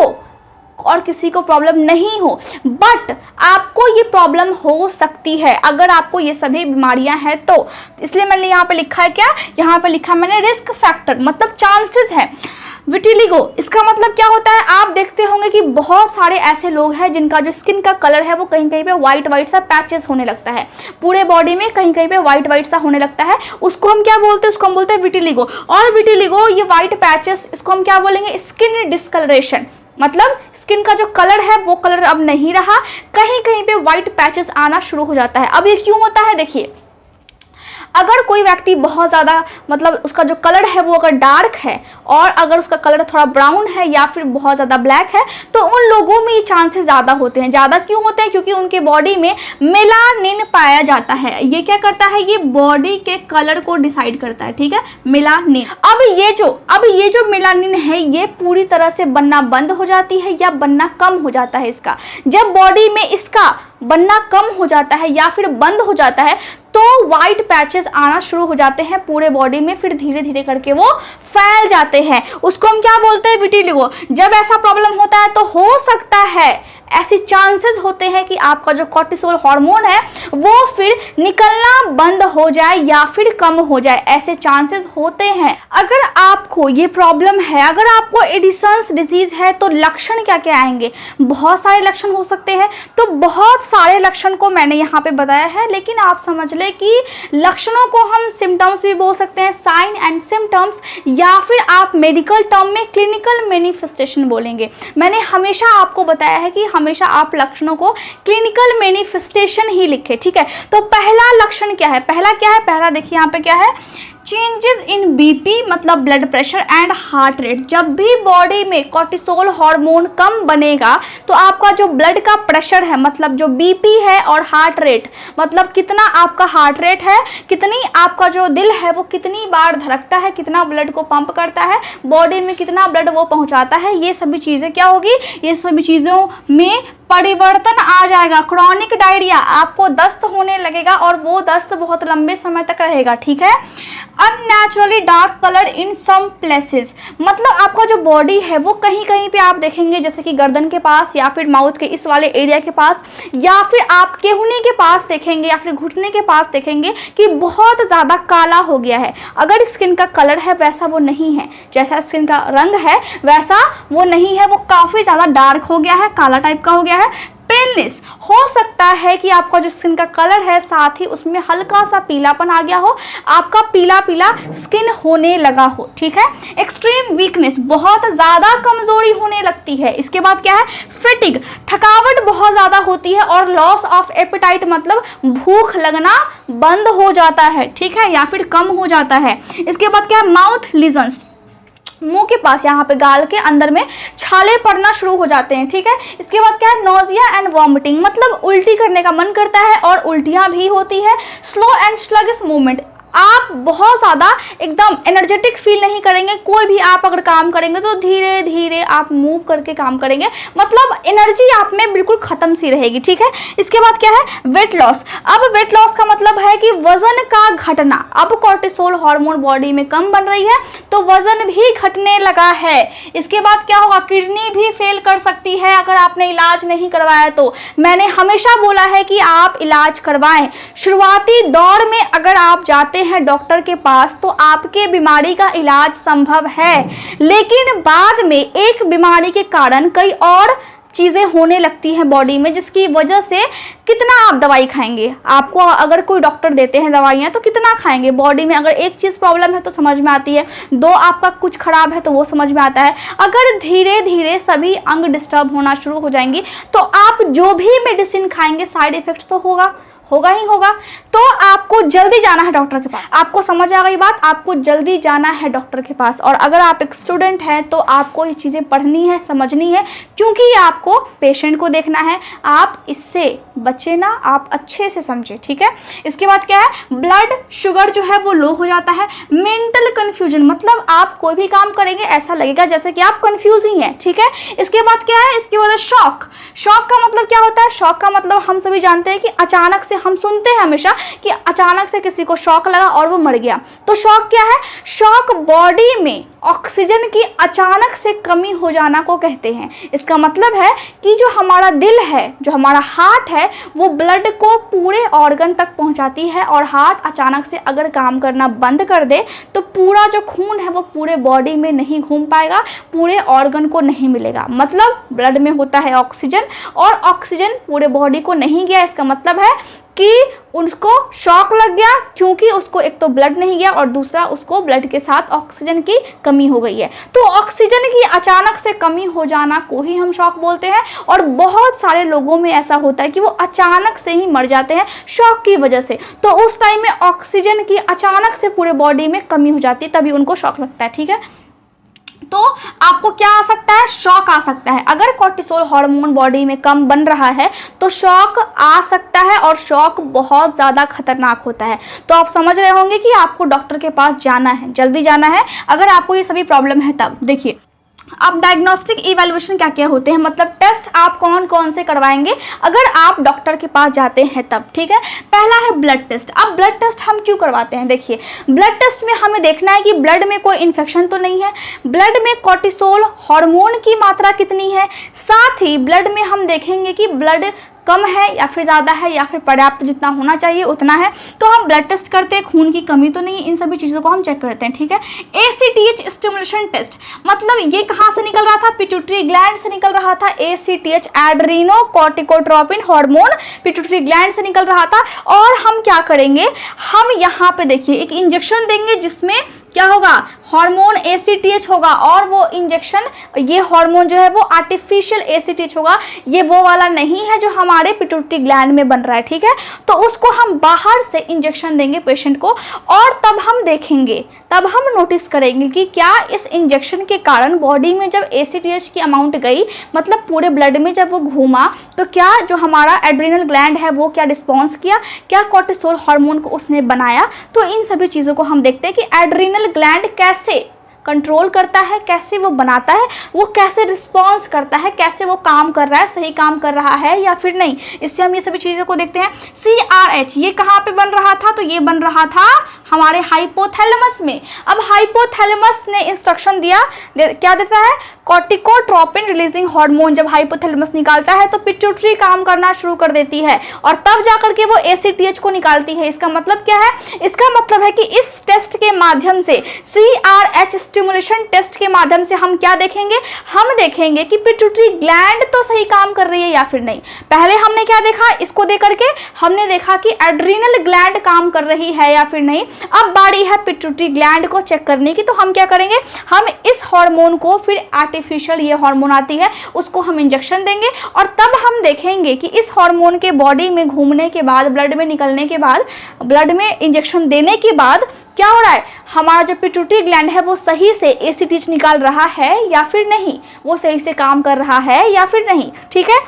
और किसी को प्रॉब्लम नहीं हो, बट आपको ये प्रॉब्लम हो सकती है अगर आपको ये सभी बीमारियां हैं तो। इसलिए मैंने यहाँ पे लिखा है क्या, यहाँ पे लिखा मैंने रिस्क फैक्टर, मतलब चांसेस है। विटिलिगो इसका मतलब क्या होता है, आप देखते होंगे कि बहुत सारे ऐसे लोग हैं जिनका जो स्किन का कलर है वो कहीं कहीं पे व्हाइट व्हाइट सा पैचेस होने लगता है, पूरे बॉडी में कहीं कहीं पे व्हाइट व्हाइट सा होने लगता है, उसको हम क्या बोलते हैं, उसको हम बोलते हैं विटिलिगो। और विटिलिगो ये व्हाइट पैचेस, इसको हम क्या बोलेंगे, स्किन डिस्कलरेशन, मतलब स्किन का जो कलर है वो कलर अब नहीं रहा, कहीं कहीं पे व्हाइट पैचेस आना शुरू हो जाता है। अब ये क्यों होता है, देखिए अगर कोई व्यक्ति बहुत ज़्यादा मतलब उसका जो कलर है वो अगर डार्क है, और अगर उसका कलर थोड़ा ब्राउन है या फिर बहुत ज़्यादा ब्लैक है, तो उन लोगों में ये चांसेस ज़्यादा होते हैं। ज़्यादा क्यों होते हैं, क्योंकि उनके बॉडी में मेलानिन पाया जाता है। ये क्या करता है, ये बॉडी के कलर को डिसाइड करता है, ठीक है, मेलानिन। अब ये जो मेलानिन है ये पूरी तरह से बनना बंद हो जाती है या बनना कम हो जाता है इसका। जब बॉडी में इसका बनना कम हो जाता है या फिर बंद हो जाता है तो व्हाइट पैचेस आना शुरू हो जाते हैं पूरे बॉडी में, फिर धीरे धीरे करके वो फैल जाते हैं। उसको हम क्या बोलते हैं, विटिलिगो। जब ऐसा प्रॉब्लम होता है तो हो सकता है, ऐसी चांसेस होते हैं कि आपका जो कोर्टिसोल हार्मोन है वो फिर निकलना बंद हो जाए या फिर कम हो जाए, ऐसे चांसेस होते हैं। अगर आपको ये प्रॉब्लम है, अगर आपको एडिसन्स डिजीज है तो लक्षण क्या क्या आएंगे, बहुत सारे लक्षण हो सकते हैं। तो बहुत सारे लक्षण को मैंने यहाँ पे बताया है, लेकिन आप समझ ले कि लक्षणों को हम सिम्टम्स भी बोल सकते हैं, साइन एंड सिम्टम्स, या फिर आप मेडिकल टर्म में क्लिनिकल मैनिफेस्टेशन बोलेंगे। मैंने हमेशा आपको बताया है कि हमेशा आप लक्षणों को क्लिनिकल मैनिफेस्टेशन ही लिखें, ठीक है। तो पहला लक्षण क्या है, पहला देखिए यहाँ पे क्या है, चेंजेस इन बीपी, मतलब blood pressure and heart rate. जब भी बॉडी में कोर्टिसोल हार्मोन कम बनेगा तो आपका जो ब्लड का प्रेशर है, मतलब जो बीपी है, और हार्ट रेट, मतलब कितना आपका हार्ट रेट है, कितनी आपका जो दिल है वो कितनी बार धड़कता है, कितना ब्लड को पंप करता है, बॉडी में कितना ब्लड वो पहुंचाता है, ये सभी चीज़ें क्या होगी, ये सभी चीज़ों में परिवर्तन आ जाएगा। क्रॉनिक डायरिया, आपको दस्त होने लगेगा और वो दस्त बहुत लंबे समय तक रहेगा, ठीक है। Unnaturally dark colour in some places, मतलब आपका जो बॉडी है वो कहीं कहीं पे आप देखेंगे, जैसे कि गर्दन के पास या फिर माउथ के इस वाले एरिया के पास, या फिर आप केहूने के पास देखेंगे या फिर घुटने के पास देखेंगे कि बहुत ज़्यादा काला हो गया है। अगर स्किन का कलर है वैसा वो नहीं है, जैसा स्किन का रंग है वैसा वो नहीं है, वो काफ़ी ज़्यादा डार्क हो गया है, काला टाइप का हो गया है। पेलनेस, हो सकता है कि आपका जो स्किन का कलर है साथ ही उसमें हल्का सा पीलापन आ गया हो, आपका पीला पीला स्किन होने लगा हो, ठीक है। एक्सट्रीम वीकनेस, बहुत ज़्यादा कमजोरी होने लगती है। इसके बाद क्या है, फेटिग, थकावट बहुत ज़्यादा होती है, और लॉस ऑफ एपेटाइट, मतलब भूख लगना बंद हो जाता है, ठीक है, या फिर कम हो जाता है। इसके बाद क्या है, माउथ लीजन्स, मुंह के पास यहाँ पे गाल के अंदर में छाले पड़ना शुरू हो जाते हैं, ठीक है। इसके बाद क्या है, नोजिया एंड वॉमिटिंग, मतलब उल्टी करने का मन करता है और उल्टियाँ भी होती है। स्लो एंड स्लगिश मूवमेंट, आप बहुत ज़्यादा एकदम एनर्जेटिक फील नहीं करेंगे, कोई भी आप अगर काम करेंगे तो धीरे धीरे आप मूव करके काम करेंगे, मतलब एनर्जी आप में बिल्कुल ख़त्म सी रहेगी, ठीक है। इसके बाद क्या है, वेट लॉस। अब वेट लॉस का मतलब है कि वजन का घटना। अब कोर्टिसोल हार्मोन बॉडी में कम बन रही है तो वजन भी घटने लगा है। इसके बाद क्या होगा, किडनी भी फेल कर सकती है अगर आपने इलाज नहीं करवाया तो। मैंने हमेशा बोला है कि आप इलाज करवाएं। शुरुआती दौर में अगर आप जाते हैं डॉक्टर के पास तो आपके बीमारी का इलाज संभव है, लेकिन बाद में एक बीमारी के कारण कई और चीज़ें होने लगती हैं बॉडी में, जिसकी वजह से कितना आप दवाई खाएंगे। आपको अगर कोई डॉक्टर देते हैं दवाइयाँ तो कितना खाएंगे। बॉडी में अगर एक चीज़ प्रॉब्लम है तो समझ में आती है, दो आपका कुछ खराब है तो वो समझ में आता है। अगर धीरे धीरे सभी अंग डिस्टर्ब होना शुरू हो जाएंगी तो आप जो भी मेडिसिन खाएंगे साइड इफेक्ट्स तो होगा, होगा ही होगा। तो आपको जल्दी जाना है डॉक्टर के पास। आपको समझ आ गई बात, आपको जल्दी जाना है डॉक्टर के पास। और अगर आप एक स्टूडेंट हैं तो आपको ये चीज़ें पढ़नी है, समझनी है, क्योंकि आपको पेशेंट को देखना है। आप इससे बचे ना, आप अच्छे से समझे, ठीक है। इसके बाद क्या है, ब्लड शुगर जो है वो लो हो जाता है। मेंटल कंफ्यूजन, मतलब आप कोई भी काम करेंगे ऐसा लगेगा जैसे कि आप कंफ्यूज ही हैं, ठीक है। इसके बाद क्या है, इसके बाद शॉक। शॉक का मतलब क्या होता है, शॉक का मतलब हम सभी जानते हैं कि अचानक से, हम सुनते हैं हमेशा कि अचानक से किसी को शॉक लगा और वो मर गया। तो शॉक क्या है, शॉक बॉडी में ऑक्सीजन की अचानक से कमी हो जाना को कहते हैं। इसका मतलब है कि जो हमारा दिल है, जो हमारा हार्ट है, वो ब्लड को पूरे ऑर्गन तक पहुंचाती है, और हार्ट अचानक से अगर काम करना बंद कर दे तो पूरा जो खून है वो पूरे बॉडी में नहीं घूम पाएगा, पूरे ऑर्गन को नहीं मिलेगा। मतलब ब्लड में होता है ऑक्सीजन, और ऑक्सीजन पूरे बॉडी को नहीं गया, इसका मतलब है कि उनको शॉक लग गया, क्योंकि उसको एक तो ब्लड नहीं गया और दूसरा उसको ब्लड के साथ ऑक्सीजन की कमी हो गई है। तो ऑक्सीजन की अचानक से कमी हो जाना को ही हम शॉक बोलते हैं। और बहुत सारे लोगों में ऐसा होता है कि वो अचानक से ही मर जाते हैं शॉक की वजह से। तो उस टाइम में ऑक्सीजन की अचानक से पूरे बॉडी में कमी हो जाती है, तभी उनको शॉक लगता है, ठीक है। तो आपको क्या आ सकता है, शॉक आ सकता है। अगर कोर्टिसोल हार्मोन बॉडी में कम बन रहा है तो शॉक आ सकता है, और शॉक बहुत ज़्यादा खतरनाक होता है। तो आप समझ रहे होंगे कि आपको डॉक्टर के पास जाना है, जल्दी जाना है अगर आपको ये सभी प्रॉब्लम है तब। देखिए, अब डायग्नोस्टिक इवैल्यूएशन क्या क्या होते हैं, मतलब टेस्ट आप कौन कौन से करवाएंगे अगर आप डॉक्टर के पास जाते हैं तब, ठीक है। पहला है ब्लड टेस्ट। अब ब्लड टेस्ट हम क्यों करवाते हैं, देखिए, ब्लड टेस्ट में हमें देखना है कि ब्लड में कोई इन्फेक्शन तो नहीं है, ब्लड में कोर्टिसोल हार्मोन की मात्रा कितनी है, साथ ही ब्लड में हम देखेंगे कि ब्लड कम है या फिर ज़्यादा है या फिर पर्याप्त जितना होना चाहिए उतना है। तो हम ब्लड टेस्ट करते हैं, खून की कमी तो नहीं है, इन सभी चीज़ों को हम चेक करते हैं, ठीक है। ACTH स्टिमुलेशन टेस्ट, मतलब ये कहाँ से निकल रहा था, पिट्यूटरी ग्लैंड से निकल रहा था। ACTH Adreno corticotropin hormone pituitary gland से निकल रहा था। और हम क्या करेंगे, हम यहाँ पे देखिए एक इंजेक्शन देंगे जिसमें क्या होगा, हार्मोन ACTH होगा, और वो इंजेक्शन, ये हार्मोन जो है वो आर्टिफिशियल ACTH होगा, ये वो वाला नहीं है जो हमारे पिट्यूटरी ग्लैंड में बन रहा है, ठीक है। तो उसको हम बाहर से इंजेक्शन देंगे पेशेंट को, और तब हम देखेंगे, तब हम नोटिस करेंगे कि क्या इस इंजेक्शन के कारण बॉडी में जब ACTH की अमाउंट गई, मतलब पूरे ब्लड में जब वो घूमा, तो क्या जो हमारा एड्रिनल ग्लैंड है वो क्या रिस्पॉन्स किया, क्या कोर्टिसोल हार्मोन को उसने बनाया। तो इन सभी चीज़ों को हम देखते हैं कि एड्रिनल ग्लैंड कैसे कंट्रोल करता है, कैसे वो बनाता है, वो कैसे रिस्पॉन्स करता है, कैसे वो काम कर रहा है, सही काम कर रहा है या फिर नहीं। इससे हम ये सभी चीज़ों को देखते हैं। CRH ये कहाँ पे बन रहा था, तो ये बन रहा था हमारे हाइपोथैलेमस में। अब हाइपोथैलेमस ने इंस्ट्रक्शन दिया, क्या देता है, कॉर्टिकोट्रोपिन रिलीजिंग हार्मोन जब हाइपोथैलेमस निकालता है तो पिट्यूटरी काम करना शुरू कर देती है, और तब जाकर के वो ACTH को निकालती है। इसका मतलब क्या है, इसका मतलब है कि इस टेस्ट के माध्यम से, CRH स्टिमुलेशन टेस्ट के माध्यम से हम क्या देखेंगे, हम देखेंगे कि पिट्यूटरी ग्लैंड तो सही काम कर रही है या फिर नहीं। पहले हमने क्या देखा, इसको देख करके हमने देखा कि एड्रिनल ग्लैंड काम कर रही है या फिर नहीं। अब बारी है पिट्यूटरी ग्लैंड को चेक करने की। तो हम क्या करेंगे, हम इस हार्मोन को, फिर आर्टिफिशियल ये हार्मोन आती है उसको हम इंजेक्शन देंगे, और तब हम देखेंगे कि इस हार्मोन के बॉडी में घूमने के बाद, ब्लड में निकलने के बाद, ब्लड में इंजेक्शन देने के बाद क्या हो रहा है, हमारा जो पिट्यूटरी ग्लैंड है वो सही से ACTH निकाल रहा है या फिर नहीं, वो सही से काम कर रहा है या फिर नहीं, ठीक है।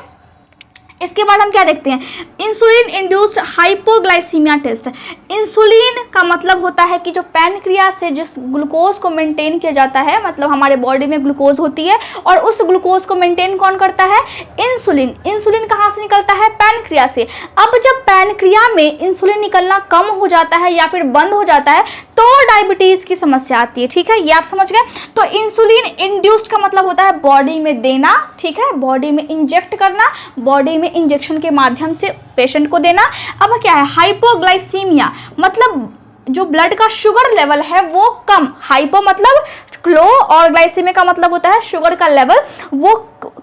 इसके बाद हम क्या देखते हैं, insulin induced hypoglycaemia test. Insulin का मतलब होता है कि जो पैनक्रियास से जिस ग्लूकोज को मेंटेन किया जाता है, मतलब हमारे बॉडी में ग्लूकोज होती है और उस ग्लूकोज को मेंटेन कौन करता है, इंसुलिन। इंसुलिन कहाँ से निकलता है, पैनक्रिया से। अब जब पैनक्रिया में इंसुलिन निकलना कम हो जाता है या फिर बंद हो जाता है तो डायबिटीज की समस्या आती है, ठीक है, ये आप समझ गए। तो इंसुलिन इंड्यूस्ड का मतलब होता है बॉडी में देना, ठीक है, बॉडी में इंजेक्ट करना, बॉडी में इंजेक्शन के माध्यम से पेशेंट को देना। अब क्या है, हाइपोग्लाइसीमिया मतलब जो ब्लड का शुगर लेवल है वो कम, हाइपो मतलब लो और ग्लाइसीमिया का मतलब होता है शुगर का लेवल वो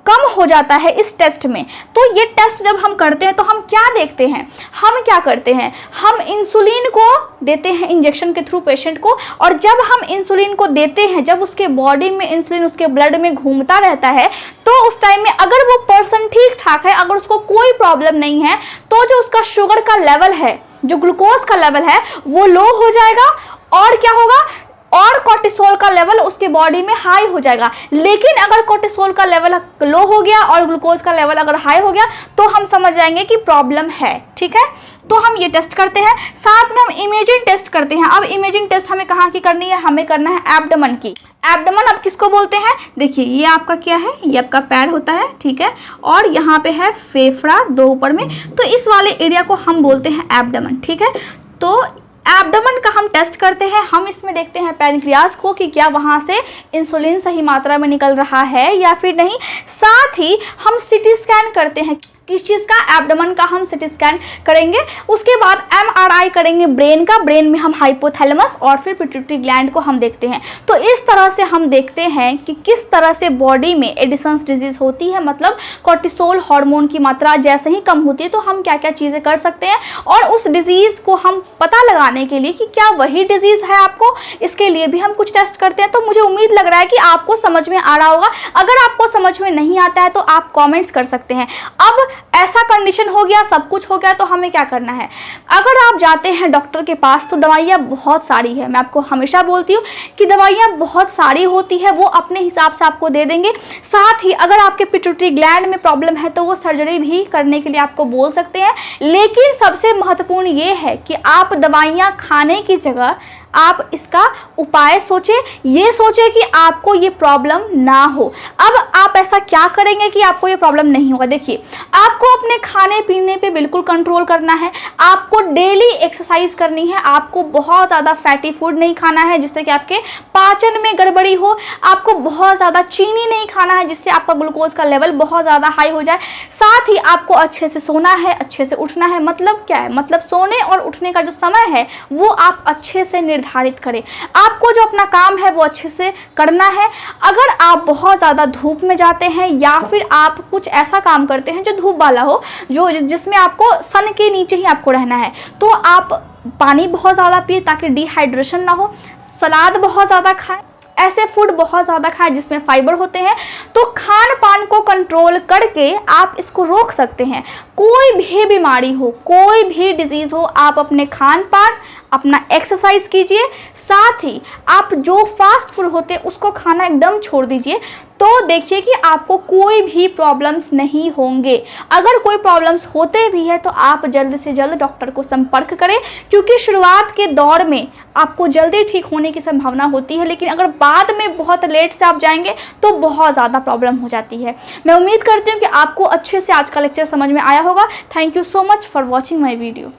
कम हो जाता है इस टेस्ट में। तो ये टेस्ट जब हम करते हैं तो हम क्या देखते हैं, हम क्या करते हैं, हम इंसुलिन को देते हैं इंजेक्शन के थ्रू पेशेंट को, और जब हम इंसुलिन को देते हैं, जब उसके बॉडी में इंसुलिन उसके ब्लड में घूमता रहता है, तो उस टाइम में अगर वो पर्सन ठीक ठाक है, अगर उसको कोई प्रॉब्लम नहीं है, तो जो उसका शुगर का लेवल है, जो ग्लूकोज का लेवल है, वो लो हो जाएगा, और क्या होगा, और कोर्टिसोल का लेवल उसके बॉडी में हाई हो जाएगा। लेकिन अगर कोर्टिसोल का लेवल लो हो गया और ग्लूकोज का लेवल अगर हाई हो गया, तो हम समझ जाएंगे कि प्रॉब्लम है। ठीक है, तो हम ये टेस्ट करते हैं, साथ में हम इमेजिंग टेस्ट करते हैं। अब इमेजिंग टेस्ट हमें कहाँ की करनी है, हमें करना है एब्डोमेन की। एब्डोमेन अब किसको बोलते हैं, देखिए ये आपका क्या है, ये आपका पैर होता है, ठीक है, और यहाँ पे है फेफड़ा दो ऊपर में, तो इस वाले एरिया को हम बोलते हैं एब्डोमेन। ठीक है, तो एब्डोमेन का हम टेस्ट करते हैं, हम इसमें देखते हैं पैनक्रियाज को कि क्या वहाँ से इंसुलिन सही मात्रा में निकल रहा है या फिर नहीं। साथ ही हम सीटी स्कैन करते हैं, किस चीज़ का, एब्डोमेन का हम सीटी स्कैन करेंगे। उसके बाद एमआरआई करेंगे ब्रेन का, ब्रेन में हम हाइपोथैलेमस और फिर पिट्यूटरी ग्लैंड को हम देखते हैं। तो इस तरह से हम देखते हैं कि किस तरह से बॉडी में एडिसन्स डिजीज होती है, मतलब कोर्टिसोल हार्मोन की मात्रा जैसे ही कम होती है, तो हम क्या क्या चीज़ें कर सकते हैं, और उस डिजीज़ को हम पता लगाने के लिए कि क्या वही डिजीज़ है आपको, इसके लिए भी हम कुछ टेस्ट करते हैं। तो मुझे उम्मीद लग रहा है कि आपको समझ में आ रहा होगा। अगर आपको समझ में नहीं आता है तो आप कॉमेंट्स कर सकते हैं। अब ऐसा कंडीशन हो गया, सब कुछ हो गया, तो हमें क्या करना है, अगर आप जाते हैं डॉक्टर के पास तो दवाइयाँ बहुत सारी है। मैं आपको हमेशा बोलती हूँ कि दवाइयाँ बहुत सारी होती है, वो अपने हिसाब से आपको दे देंगे। साथ ही अगर आपके पिट्यूटरी ग्लैंड में प्रॉब्लम है तो वो सर्जरी भी करने के लिए आपको बोल सकते हैं। लेकिन सबसे महत्वपूर्ण ये है कि आप दवाइयाँ खाने की जगह आप इसका उपाय सोचें, ये सोचें कि आपको ये प्रॉब्लम ना हो। अब आप ऐसा क्या करेंगे कि आपको ये प्रॉब्लम नहीं होगा। देखिए, आपको अपने खाने पीने पे बिल्कुल कंट्रोल करना है, आपको डेली एक्सरसाइज करनी है, आपको बहुत ज़्यादा फैटी फूड नहीं खाना है जिससे कि आपके पाचन में गड़बड़ी हो, आपको बहुत ज़्यादा चीनी नहीं खाना है जिससे आपका ग्लूकोज का लेवल बहुत ज़्यादा हाई हो जाए। साथ ही आपको अच्छे से सोना है, अच्छे से उठना है। मतलब क्या है, मतलब सोने और उठने का जो समय है वो आप अच्छे से निर्धारित करें। आपको जो अपना काम है वो अच्छे से करना है। अगर आप बहुत ज़्यादा धूप में जाते हैं या फिर आप कुछ ऐसा काम करते हैं जो धूप वाला हो, जो जिसमें आपको सन के नीचे ही आपको रहना है, तो आप पानी बहुत ज़्यादा पिए ताकि डिहाइड्रेशन ना हो। सलाद बहुत ज़्यादा खाएं, ऐसे फूड बहुत ज़्यादा खाएं जिसमें फाइबर होते हैं। तो खान पान को कंट्रोल करके आप इसको रोक सकते हैं। कोई भी बीमारी हो, कोई भी डिजीज़ हो, आप अपने खान पान, अपना एक्सरसाइज कीजिए। साथ ही आप जो फास्ट फूड होते हैं उसको खाना एकदम छोड़ दीजिए, तो देखिए कि आपको कोई भी प्रॉब्लम्स नहीं होंगे। अगर कोई प्रॉब्लम्स होते भी है तो आप जल्द से जल्द डॉक्टर को संपर्क करें, क्योंकि शुरुआत के दौर में आपको जल्दी ठीक होने की संभावना होती है, लेकिन अगर बाद में बहुत लेट से आप जाएंगे तो बहुत ज़्यादा प्रॉब्लम हो जाती है। मैं उम्मीद करती हूँ कि आपको अच्छे से आज का लेक्चर समझ में आया होगा। Thank you so much for watching my video.